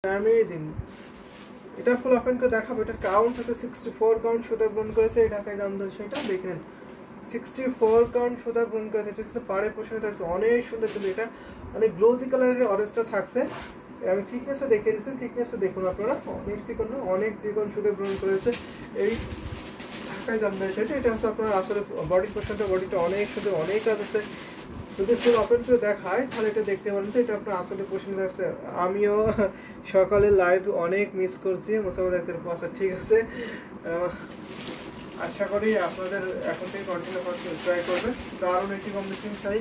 Amazing. এটা ফুল open করে দেখাবো। এটার কাউন্ট হচ্ছে 64 কাউন্ট সুতা গ্রহণ করেছে এই ঢাকায় জামদানি সেটা দেখেন 64 কাউন্ট সুতা গ্রহণ করেছে। এটা কিন্তু পাড়ে পোষণে থাকছে অনেক সুন্দর, কিন্তু এটা অনেক গ্লোজি কালারের অরেঞ্জটা থাকছে। আমি থিকনেসও দেখিয়ে দিচ্ছি, থিকনেসও দেখুন আপনারা, অনেক চিকন সুতা গ্রহণ করেছে এই ঢাকায় জামদানি সেটা। এটা হচ্ছে আপনার আসলে বডি পোষণটা, বডিটা অনেক সুন্দর, অনেক কাজ আছে। যদি ফুল ওপেন করে দেখায় তাহলে এটা দেখতে পারেন তো এটা আপনার আসলে পোষণ থাকছে। আমিও সকালে লাইভ অনেক মিস করছি মোসাম্মদ আক্তার পাশা। ঠিক আছে, আশা করি আপনাদের এখন থেকে কন্টিনিউ করতে ট্রাই করবেন। দারুণ একটি কম্বিনেশন শাড়ি।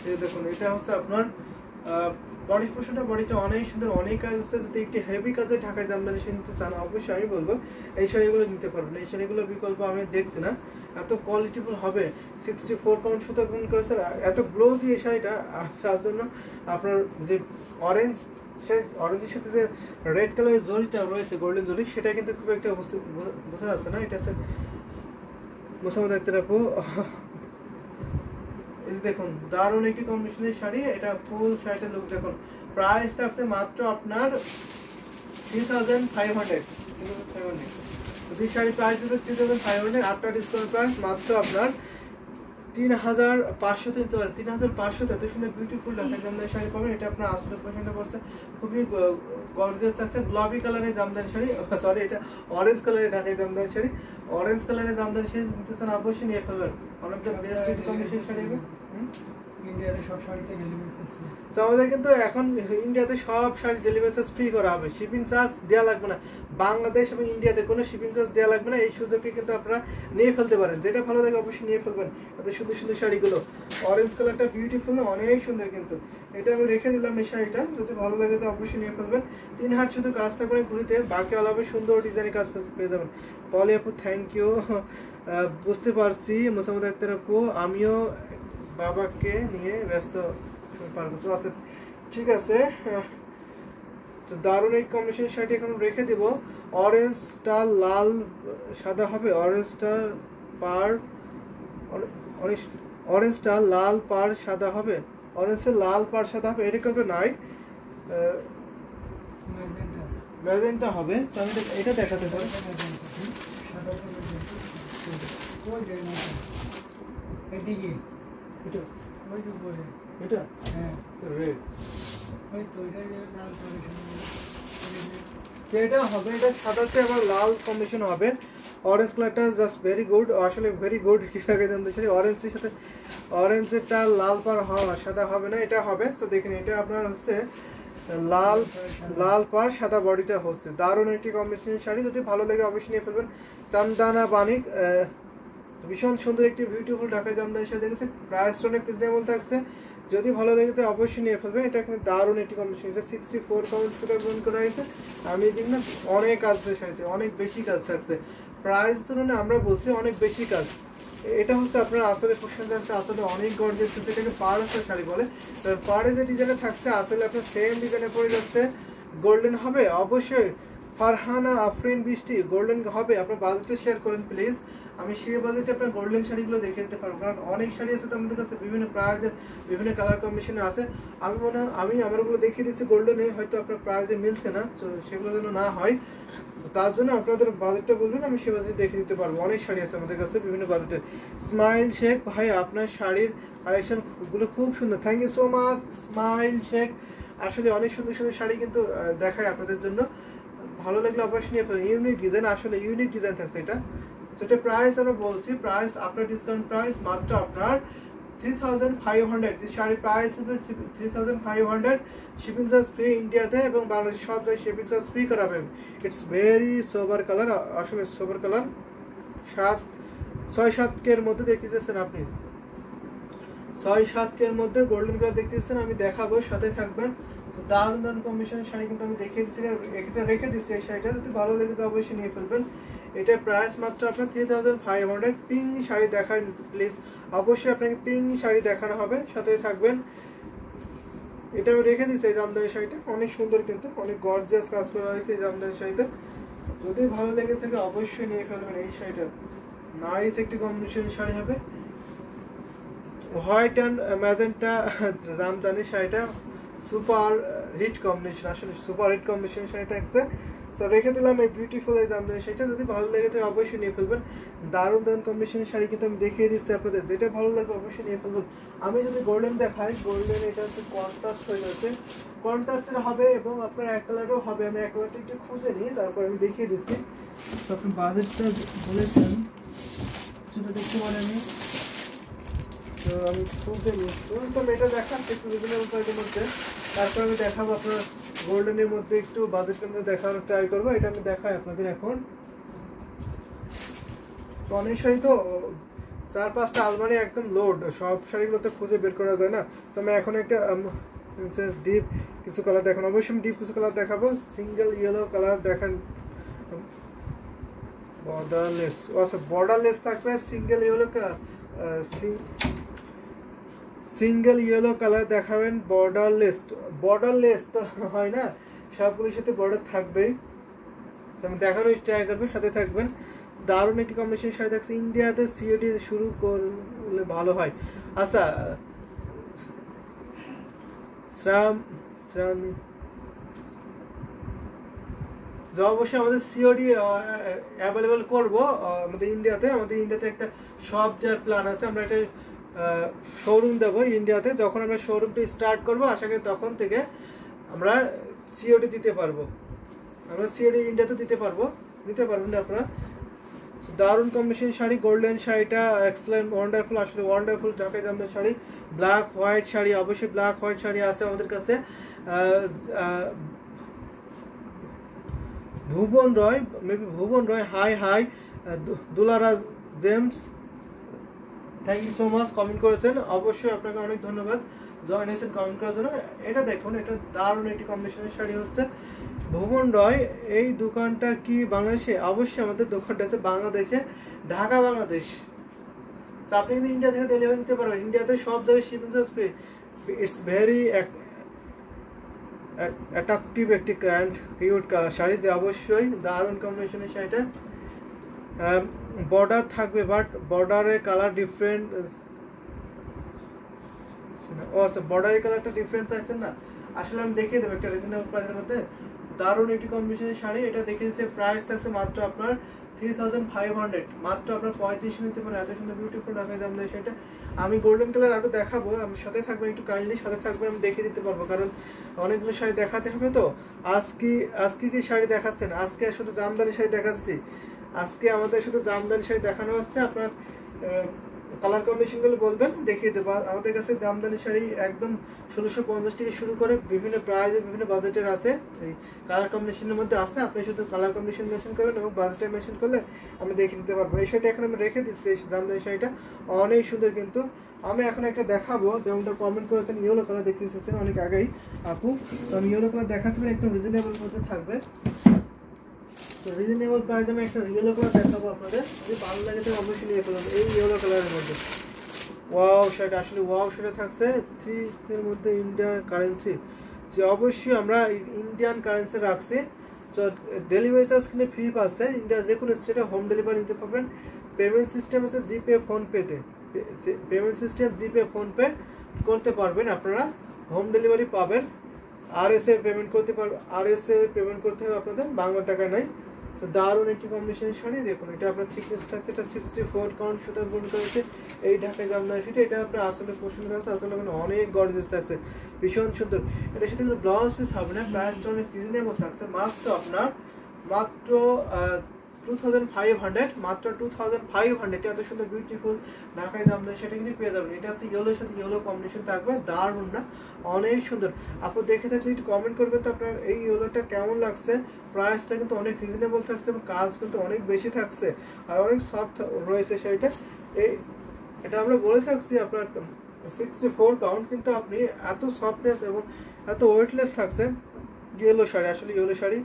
এই দেখুন এটা হচ্ছে আপনার বডি পোষণটা, বডিটা অনেক সুন্দর, অনেক কাজ আছে। যদি একটি হেভি কাজে ঢাকায় জামদানি নিতে চান অবশ্যই আমি বলবো এই শাড়িগুলো নিতে পারবেন। এই শাড়িগুলো বিকল্প আমি দেখছি না, এত কোয়ালিটিফুল হবে। 64 কাউন্ট সুতা গ্রহণ করেছে, এত গ্লোজি এই শাড়িটা। আর তার জন্য আপনার যে অরেঞ্জ, সেই অরেঞ্জের সাথে যে রেড কালারের জরিটা রয়েছে, গোল্ডেন জরি, সেটা কিন্তু খুব একটা বোঝা যাচ্ছে না। এটা হচ্ছে মোসাম্মদ আক্তার আপু। এই দেখুন দারুণ একটি কম্বিনেশনের শাড়ি। এটা ফুল শাড়িটা লুক দেখুন। প্রাইস থাকছে মাত্র আপনার 3500। যদি শাড়ি প্রাইস হলো 3500, আফটার ডিসকাউন্ট প্রাইস মাত্র আপনার 3500 নিতে পারেন। 3500 এত সুন্দর বিউটিফুল ঢাকাই জামদানি শাড়ি পাবেন। এটা আপনার আসলে পছন্দ করছে, খুবই গর্জিয়াস থাকছে। গোলাপি কালারের জামদানি শাড়ি, সরি এটা অরেঞ্জ কালারের ঢাকাই জামদানি শাড়ি। অরেঞ্জ কালারের জামদানি শাড়ি নিতে চান অবশ্যই নিয়ে ফেলবেন। অনেক বেস্ট কম্বিনেশন শাড়ি হবে। ইন্ডিয়াতে সব শাড়িতে ডেলিভারি চার্জ ফ্রি। সো আমাদের কিন্তু এখন ইন্ডিয়াতে সব শাড়ি ডেলিভারি চার্জ ফ্রি করা হবে, শিপিং চার্জ দেওয়া লাগবে না। বাংলাদেশ এবং ইন্ডিয়াতে কোনো শিপিং চার্জ দেওয়া লাগবে না। এই সুযোগকে কিন্তু আপনারা নিয়ে ফেলতে পারেন, যেটা ভালো লাগে অবশ্যই নিয়ে ফেলবেন। এত সুন্দর সুন্দর শাড়িগুলো, অরেঞ্জ কালারটা বিউটিফুল না, অনেক সুন্দর। কিন্তু এটা আমি রেখে দিলাম এই শাড়িটা, যদি ভালো লাগে তো অবশ্যই নিয়ে ফেলবেন। 3 হাত শুধু কাজ থাকবে ঘুরিতে, বাকি আলাদা সুন্দর ডিজাইনের কাজ পেয়ে যাবেন। পলি আপু থ্যাংক ইউ, বুঝতে পারছি মোসাম্মদ আক্তার আপু, আমিও বাবাকে নিয়ে ব্যস্ত আছে। ঠিক আছে, তো দারুণ এই কম্বিনেশন শাড়ি এখন রেখে দিব। অরেঞ্জটা লাল সাদা হবে, অরেঞ্জটা পার অরেঞ্জটা লাল পার সাদা হবে, অরেঞ্জের লাল পার সাদা হবে, এরকম নাই ম্যাজেন্টা হবে। তো আমি এটা দেখাতে পারি। এটা হ্যাঁ রেড, এটা হবে, এটা সাদাতে আবার লাল কম্বিনেশন হবে। অরেঞ্জ কালারটা জাস্ট ভেরি গুড, আসলে ভেরি গুড। কৃষকের জানতে চাই অরেঞ্জের সাথে অরেঞ্জেরটা লাল পার হওয়া সাদা হবে না, এটা হবে। তো দেখেন এটা আপনার হচ্ছে লাল লাল পার সাদা বডিটা হচ্ছে। দারুণ একটি কম্বিনেশন শাড়ি, যদি ভালো লাগে অবশ্যই নিয়ে ফেলবেন। চান্দানা বানিক, ভীষণ সুন্দর একটি বিউটিফুল ঢাকাই জামদানি শাড়ি দেখেছে। প্রাইস অনেক রিজনেবল থাকছে, যদি ভালো লাগে তো অবশ্যই নিয়ে ফেলবেন। এটা কিন্তু দারুণ একটি কম্বিনেশন। এটা 64 কাউন্ট সুতা গ্রহণ করা হয়েছে। আমি দেখি না অনেক কাজ শাড়িতে, অনেক বেশি কাজ থাকছে। প্রাইস তুলনায় আমরা বলছি অনেক বেশি কাজ। এটা হচ্ছে আপনার আসলে পোশাক থাকছে, আসলে অনেক গর্জিয়াস, এটাকে পাড় আছে শাড়ি বলে। পাড়ে যে ডিজাইনে থাকছে আসলে আপনার সেম ডিজাইনে পড়ে যাচ্ছে। গোল্ডেন হবে অবশ্যই। ফারহানা আফরিন বৃষ্টি, গোল্ডেন হবে। আপনার বাজেটটা শেয়ার করেন প্লিজ, আমি সেই বাজেটে আপনার গোল্ডেন শাড়িগুলো দেখে দিতে পারবো। কারণ অনেক শাড়ি আছে তো আমাদের কাছে, বিভিন্ন প্রাইজের বিভিন্ন কালার কম্বিনেশনে আছে। আমি মনে হয় আমি আমারগুলো দেখিয়ে দিচ্ছি গোল্ডেনে, হয়তো আপনার প্রাইজে মিলছে না, তো সেগুলো যেন না হয়, তার জন্য আপনাদের বাজেটটা বলবেন, আমি সে বাজেট দেখে দিতে পারবো। অনেক শাড়ি আছে আমাদের কাছে বিভিন্ন বাজেটের। স্মাইল শেখ ভাই, আপনার শাড়ির কালেকশনগুলো খুব সুন্দর, thank you so much Smile Sheikh. আসলে অনেক সুন্দর সুন্দর শাড়ি কিন্তু দেখায় আপনাদের জন্য, ভালো লাগলে অবশ্যই নিয়ে ফেলবেন। ইউনিক ডিজাইন, আসলে ইউনিক ডিজাইন থাকছে এটা। সেটা প্রাইস আমরা বলছি, প্রাইস আপনার ডিসকাউন্ট প্রাইস মাত্র আপনার 3500। যে শাড়ির প্রাইস হবে 3500, শিপিং চার্জ ফ্রি ইন্ডিয়াতে এবং বাংলাদেশ সব জায়গায় শিপিং চার্জ ফ্রি করাবেন। ইটস ভেরি সোবার কালার, আসলে সোবার কালার। 6-7 কের মধ্যে দেখতেছেন আপনি, 6-7 কের মধ্যে গোল্ডেন কালার দেখতেছেন, আমি দেখাবো, সাথে থাকবেন। তো দারুণ দারুণ কম্বিনেশনের শাড়ি কিন্তু আমি দেখিয়ে দিচ্ছি, এটা রেখে দিচ্ছি। এই শাড়িটা যদি ভালো লাগে তো অবশ্যই নিয়ে ফেলবেন। এটা প্রাইস মাত্র আপনার 3500। পিঙ্ক শাড়ি দেখান প্লিজ, অবশ্যই আপনাকে পিঙ্ক শাড়ি দেখানো হবে, সাথে থাকবেন। এটা আমি রেখে দিচ্ছি। এই জামদানি শাড়িটা অনেক সুন্দর, কিন্তু অনেক গর্জিয়াস কাজ করা হয়েছে এই জামদানি শাড়িতে। যদি ভালো লেগে থাকে অবশ্যই নিয়ে ফেলবেন এই শাড়িটা। নাইস একটি কম্বিনেশন শাড়ি হবে, হোয়াইট অ্যান্ড ম্যাজেন্টা জামদানি শাড়িটা সুপার হিট কম্বিনেশন, আসলে সুপার হিট কম্বিনেশন শাড়ি থাকছে। সো রেখে দিলাম এই বিউটিফুল এই জামদানি শাড়িটা। যদি ভালো লেগে থাকে অবশ্যই নিয়ে ফেলবেন। দারুণ দারুণ কম্বিনেশনের শাড়ি কিন্তু আমি দেখিয়ে দিচ্ছি আপনাদের, যেটা ভালো লাগে অবশ্যই নিয়ে ফেলবেন। আমি যদি গোল্ডেন দেখাই, গোল্ডেন এটা হচ্ছে কন্ট্রাস্ট হয়ে যাচ্ছে, কন্ট্রাস্টের হবে এবং আপনার এক কালারও হবে। আমি এক কালারটা একটু খুঁজে নিই, তারপর আমি দেখিয়ে দিচ্ছি। তো আপনি বাজেটটা বলেছেন সেটা দেখতে পারেন আমি, তো আমি খুঁজে নিই। তো আমি এটা দেখাচ্ছি একটু রিজনেবল প্রাইসের মধ্যে, তারপর আমি দেখাবো আপনার গোল্ডেনের মধ্যে একটু বাজেটের মধ্যে দেখানোর ট্রাই করবো। এটা আমি দেখাই আপনাদের এখন। তো অনেক শাড়ি তো 4-5টা আলমারি একদম লোড, সব শাড়িগুলো তো খুঁজে বের করা যায় না। তো আমি এখন একটা ডিপ কিছু কালার দেখানো, অবশ্যই আমি ডিপ কিছু কালার দেখাবো। সিঙ্গেল ইয়েলো কালার দেখান, বর্ডারলেস, আচ্ছা বর্ডারলেস থাকবে, single yellow single yellow colour দেখাবেন, বর্ডারলেস। বর্ডারলেস তো হয় না, সবগুলোর সাথে বর্ডার থাকবেই। আমি দেখানোর ট্রাই করবো, সাথে থাকবেন। দারুণ একটি কম্বিনেশন শাড়ি থাকছে। ইন্ডিয়াতে সিওডি শুরু করলে ভালো হয়। আচ্ছা শ্রাবণী, অবশ্যই আমাদের সিওডি অ্যাভেলেবেল করবো আমাদের ইন্ডিয়াতে একটা শপ দেওয়ার প্ল্যান আছে। আমরা একটা শোরুম দেবো ইন্ডিয়াতে। যখন আমরা শোরুমটি স্টার্ট করবো, আশা করি তখন থেকে আমরা সিওডি দিতে পারবো। আমরা সিওডি ইন্ডিয়াতে দিতে পারবেন না আপনারা। দারুণ কম্বিনেশন শাড়ি, গোল্ডেন শাড়িটা এক্সেলেন্ট, ওয়ান্ডারফুল, আসলে ওয়ান্ডারফুল ঢাকাই জামদানি শাড়ি। ব্ল্যাক হোয়াইট শাড়ি, অবশ্যই ব্ল্যাক হোয়াইট শাড়ি আছে আমাদের কাছে। Bhuban Roy, hi Dulara James, thank you so much comment করেছেন। অবশ্যই আপনাকে অনেক ধন্যবাদ জয়েন হয়েছেন কমেন্ট করার জন্য। এটা দেখুন, এটা দারুণ একটি কম্বিনেশনের শাড়ি হচ্ছে ভুবন রয়। এই দোকানটা কি বাংলাদেশে? অবশ্যই আমাদের দোকানটা আছে বাংলাদেশে, ঢাকা বাংলাদেশ। আপনি কিন্তু ইন্ডিয়া থেকে ডেলিভারি দিতে পারবেন। ইন্ডিয়াতে সব জায়গায় shipping charge free. It's very attractive একটি অ্যান্ড কিউট শাড়ি, যে অবশ্যই দারুণ কম্বিনেশনের শাড়িটা। বর্ডার থাকবে, বাট বর্ডারের কালার ডিফারেন্ট। ও আচ্ছা, বর্ডারের কালারটা ডিফারেন্স আছে না, আসলে আমি দেখিয়ে দেবো একটা রিজনেবল প্রাইসের মধ্যে। দারুণ একটি কম্বিনেশনের শাড়ি। এটা দেখে দিচ্ছে প্রাইস থাকছে মাত্র আপনার 3500, মাত্র আপনার 35 নিতে পারেন। এত সুন্দর বিউটিফুল ঢাকাই জামদানি শাড়িটা। আমি গোল্ডেন কালার আরও দেখাবো, আমি সাথে থাকবেন, একটু কাইন্ডলি সাথে থাকবেন, আমি দেখিয়ে দিতে পারবো, কারণ অনেকগুলো শাড়ি দেখাতে হবে। তো আজকে কি শাড়ি দেখাচ্ছেন? আজকে শুধু জামদানি শাড়ি দেখাচ্ছি। আজকে আমাদের শুধু জামদানি শাড়ি দেখানো হচ্ছে। আপনার কালার কম্বিনেশনগুলো বলবেন, দেখিয়ে দেবো। আমাদের কাছে জামদানি শাড়ি একদম 1650 থেকে শুরু করে বিভিন্ন প্রাইজে বিভিন্ন বাজেটের আছে। এই কালার কম্বিনেশনের মধ্যে আছে, আপনি শুধু কালার কম্বিনেশন মেনশন করবেন এবং বাজেটটা মেনশন করলে আমি দেখিয়ে দিতে পারবো। এই শাড়িটা এখন আমি রেখে দিচ্ছি, এই জামদানি শাড়িটা অনেক সুন্দর। কিন্তু আমি এখন একটা দেখাবো, যেমনটা কমেন্ট করেছেন ইয়েলো কালার দেখতে এসেছেন অনেক আগেই আপু। তো আমি ইয়েলো কালার দেখাতে পারি, একটু রিজনেবল মধ্যে থাকবে। তো রিজনেবল প্রাইসে আমি একটা ইয়েলো কালার দেখাবো আপনাদের, যদি ভালো লাগে তো অবশ্যই নিয়ে ফেলুন। এই ইয়েলো কালারের মধ্যে ওয়াও শাড়িটা, আসলে ওয়াও শাড়ি থাকছে 3 এর মধ্যে ইন্ডিয়ান কারেন্সি, যে অবশ্যই আমরা ইন্ডিয়ান কারেন্সি রাখছি। তো ডেলিভারি চার্জ কিন্তু ফ্রি পাচ্ছেন, ইন্ডিয়া যে কোনো স্টেটে হোম ডেলিভারি নিতে পারবেন। পেমেন্ট সিস্টেম হচ্ছে জিপে, ফোনপেতে। পেমেন্ট সিস্টেম জিপে, ফোনপে করতে পারবেন, আপনারা হোম ডেলিভারি পাবেন। RSA পেমেন্ট করতে পারবেন, RSA পেমেন্ট করতে হবে আপনাদের, বাংলা টাকা নাই। তো দারুণ একটি কম্বিনেশনের শাড়ি। দেখুন, এটা আপনার থিকনেস থাকছে, এটা 64 কাউন্ট সুতা বুনতে হয়েছে এই ঢাকায় জামদানি শাড়িটা। এটা আপনার আসলে পছন্দ থাকছে, আসলে অনেক গর্জিয়াস থাকছে, ভীষণ সুন্দর। এটার সাথে কোনো ব্লাউজ পিস হবে না, প্রাইসটা অনেক রিজনেবল থাকছে। মাত্র আপনার মাত্র 2500, মাত্র 2500। এত সুন্দর বিউটিফুল ঢাকাই জামদানি সেটা কিন্তু পেয়ে যাবেন। এটা হচ্ছে ইয়েলোর সাথে ইয়েলো কম্বিনেশন থাকবে, দারুণ না, অনেক সুন্দর। আপনি দেখে থাকলে একটু কমেন্ট করবেন তো আপনার এই ইয়েলোটা কেমন লাগছে। প্রাইসটা কিন্তু অনেক রিজনেবল থাকছে এবং কাজ কিন্তু অনেক বেশি থাকছে আর অনেক সফট রয়েছে সেইটা। এটা আমরা বলে থাকছি আপনার 64 কাউন্ট, কিন্তু আপনি এত সফটনেস এবং এত ওয়েটলেস থাকছে ইয়েলো শাড়ি। আসলে ইয়েলো শাড়ি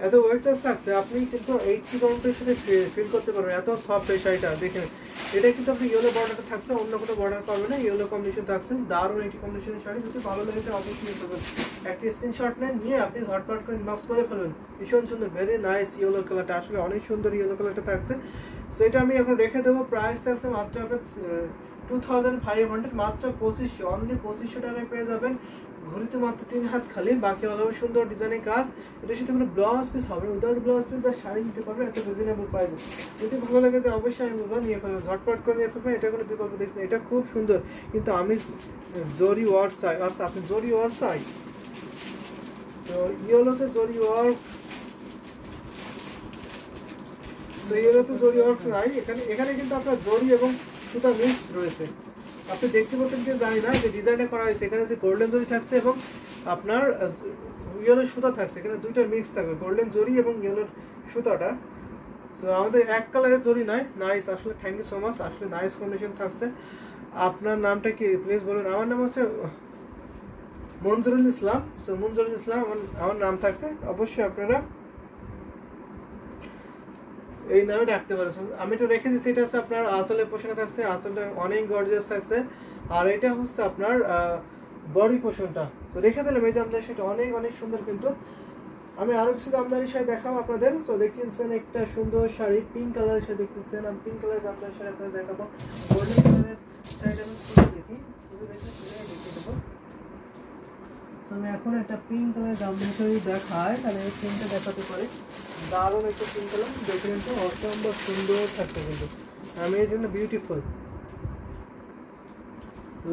এত ওয়েটলেস থাকছে, আপনি কিন্তু 80 কাউন্টের সাথে ফিল করতে পারবেন, এত সফট এই শাড়িটা। দেখেন, এটা কিন্তু আপনি ইয়েলো বর্ডারটা থাকছে, অন্য কোনো বর্ডার পাবে না, ইয়েলো কম্বিনেশন থাকছে। দারুণ একটি কম্বিনেশনের শাড়ি, যদি ভালো লাগে তো অবশ্যই নিয়ে ফেলবেন। একটি স্ক্রিনশট নেন, নিয়ে আপনি ঝটপট করে ইনবক্স করে ফেলবেন। ভীষণ সুন্দর, ভেরি নাইস ইয়েলো কালারটা, আসলে অনেক সুন্দর ইয়েলো কালারটা থাকছে। সো এটা আমি এখন রেখে দেবো। প্রাইস থাকছে মাত্র আপনার 2500, মাত্র 2500, অনলি 2500 টাকায় পেয়ে যাবেন ঘড়িতে মাত্র 3 হাত খালি, বাকি হলো সুন্দর ডিজাইনের কাজ। এটার সাথে কোনো ব্লাউজ পিস হবে না, উইদাউট ব্লাউজ পিস আর শাড়ি নিতে পারবে এত রিজনেবল প্রাইসে। যদি ভালো লাগে তো অবশ্যই আমি বলবো নিয়ে ফেলবেন, ঝটপট করে নিয়ে ফেলবেন, এটা কোনো বিকল্প দেখছেন। এটা খুব সুন্দর, কিন্তু আমি জরি ওয়ার্ক চাই। আচ্ছা আপনি জরি ওয়ার্ক চাই, তো ইয়েলোতে জরি ওয়ার্ক, তো ইয়েলোতে জরি ওয়ার্ক নাই এখানে। এখানে কিন্তু আপনার জরি এবং সুতা মিক্স রয়েছে। আপনি দেখতে পাচ্ছেন কি জানি না, যে ডিজাইনটা করা হয়েছে এখানে যে গোল্ডেন জরি থাকছে এবং আপনার ইয়েলোর সুতা থাকছে, এখানে দুইটার মিক্স থাকবে, গোল্ডেন জরি এবং ইয়েলোর সুতাটা। তো আমাদের এক কালারের জরি নাই। নাইস, আসলে থ্যাংক ইউ সো মাচ, আসলে নাইস কন্ডিশন থাকছে। আপনার নামটা কি প্লিজ বলুন? আমার নাম হচ্ছে মঞ্জুরুল ইসলাম। সো মঞ্জুরুল ইসলাম আমার নাম থাকছে, অবশ্যই আপনারা এই নামে ডাকতে পারেন। আমি তো রেখে দিচ্ছি, এটা হচ্ছে আপনার আসলে পোষণে থাকছে, আসলে অনেক গর্জিয়াস থাকছে। আর এটা হচ্ছে আপনার বডি পোষণটা, তো রেখে দিলাম। এই জামদানি শাড়িটা অনেক অনেক সুন্দর। কিন্তু আমি আরো কিছু জামদানি শাড়ি দেখাবো আপনাদের। তো দেখতেছেন একটা সুন্দর শাড়ি, পিঙ্ক কালারের শাড়ি দেখতেছেন। আমি পিঙ্ক কালারের জামদানি শাড়ি আপনাদের দেখাবো। গোল্ডেন কালারের শাড়িটা আমি খুলে দেখি, খুলে দেখে দেখিয়ে দেবো। তো আমি এখন একটা পিঙ্ক কালারের জামদানি শাড়ি দেখাই, তাহলে এই পিঙ্কটা দেখাতে পারি। দারুণ একটা পিঙ্ক কালার, দেখে কিন্তু অসম্ভব সুন্দর থাকছে কিন্তু, আমি এই জন্য বিউটিফুল।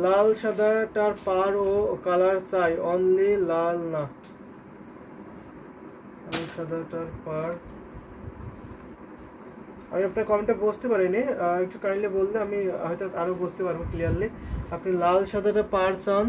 লাল সাদাটার পার ও কালার চাই, অনলি লাল না। লাল সাদাটার পার, আমি আপনার কমেন্টে বুঝতে পারিনি, একটু কাইন্ডলি বললে আমি হয়তো আরো বুঝতে পারবো ক্লিয়ারলি। আপনি লাল সাদাটা পার চান,